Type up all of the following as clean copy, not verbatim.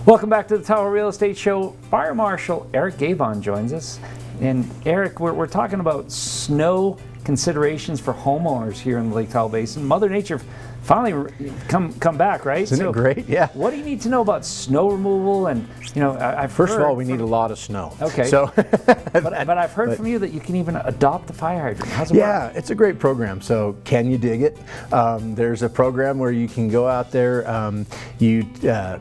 Welcome back to the Tahoe Real Estate Show. Fire Marshal Eric Guevin joins us. And Eric, we're talking about snow considerations for homeowners here in the Lake Tahoe Basin. Mother Nature finally come back, right? Isn't it great? Yeah. What do you need to know about snow removal? And I've First heard of all, we need a lot of snow. Okay. So, but I've heard from you that you can even adopt the fire hydrant. How's it work? Yeah, it's a great program. So, can you dig it? There's a program where you can go out there, you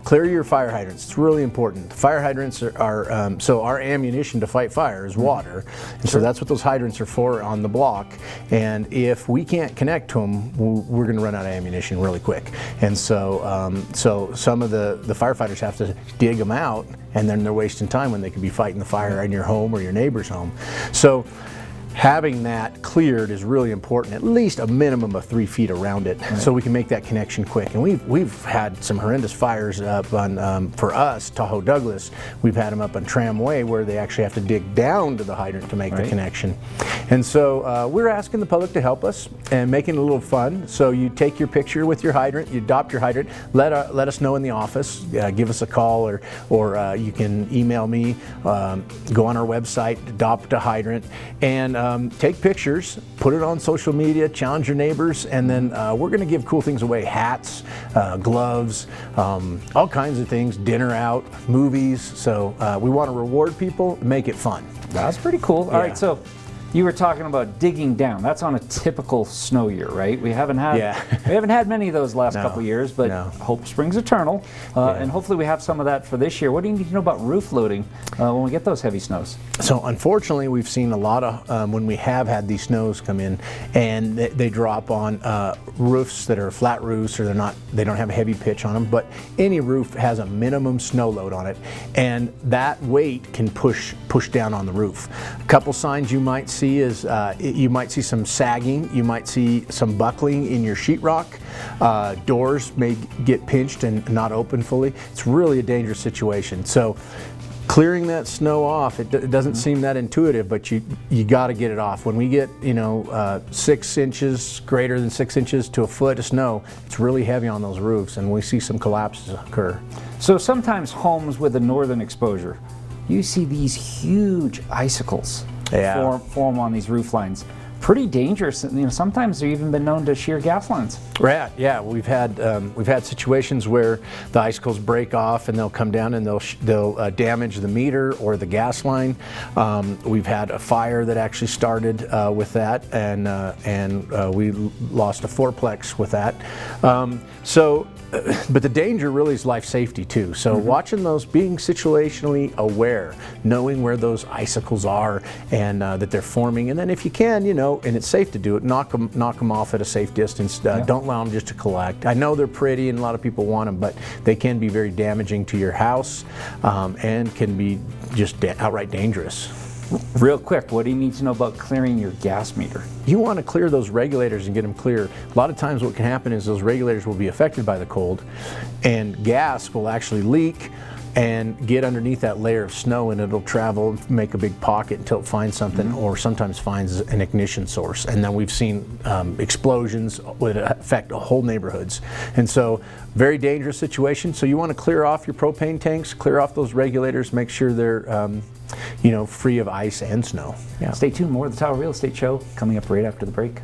clear your fire hydrants. It's really important. Fire hydrants are so our ammunition to fight fire is water, and so that's what those hydrants are for on the block. And if we can't connect to them, we're going to run out of ammunition really quick. And so, so some of the firefighters have to dig them out, and then they're wasting time when they could be fighting the fire in your home or your neighbor's home. So having that cleared is really important, at least a minimum of 3 feet around it, so we can make that connection quick. And we've had some horrendous fires up on, for us, Tahoe Douglas, we've had them up on Tramway where they actually have to dig down to the hydrant to make the connection. And so we're asking the public to help us and making it a little fun. So you take your picture with your hydrant, you adopt your hydrant, let us know in the office, give us a call, or you can email me, go on our website, adopt a hydrant, and take pictures, put it on social media, challenge your neighbors, and then we're going to give cool things away: hats, gloves, all kinds of things, dinner out, movies. So we want to reward people, make it fun. That's pretty cool. All right, so you were talking about digging down. That's on a typical snow year, right? We haven't had many of those last couple years, but hope springs eternal, and hopefully we have some of that for this year. What do you need to know about roof loading when we get those heavy snows? So unfortunately, we've seen a lot of when we have had these snows come in, and they drop on roofs that are flat roofs, or they don't have a heavy pitch on them. But any roof has a minimum snow load on it, and that weight can push down on the roof. A couple signs you might see is you might see some sagging, you might see some buckling in your sheetrock, doors may get pinched and not open fully. It's really a dangerous situation. So clearing that snow off, it doesn't seem that intuitive, but you got to get it off. When we get 6 inches, greater than 6 inches to a foot of snow, it's really heavy on those roofs, and we see some collapses occur. So sometimes homes with a northern exposure, you see these huge icicles form on these roof lines. Pretty dangerous. Sometimes they've even been known to shear gas lines. Right. Yeah, we've had situations where the icicles break off and they'll come down and they'll damage the meter or the gas line. We've had a fire that actually started with that, and we lost a fourplex with that. But the danger really is life safety too. So watching those, being situationally aware, knowing where those icicles are and that they're forming, and then if you can, and it's safe to do it, knock them off at a safe distance. Don't allow them just to collect. I know they're pretty and a lot of people want them, but they can be very damaging to your house and can be just outright dangerous. Real quick, what do you need to know about clearing your gas meter? You want to clear those regulators and get them clear. A lot of times what can happen is those regulators will be affected by the cold, and gas will actually leak and get underneath that layer of snow, and it'll travel, make a big pocket until it finds something, or sometimes finds an ignition source. And then we've seen explosions would affect whole neighborhoods. And so, very dangerous situation. So you want to clear off your propane tanks, clear off those regulators, make sure they're free of ice and snow. Stay tuned. More of the Tahoe Real Estate Show coming up right after the break.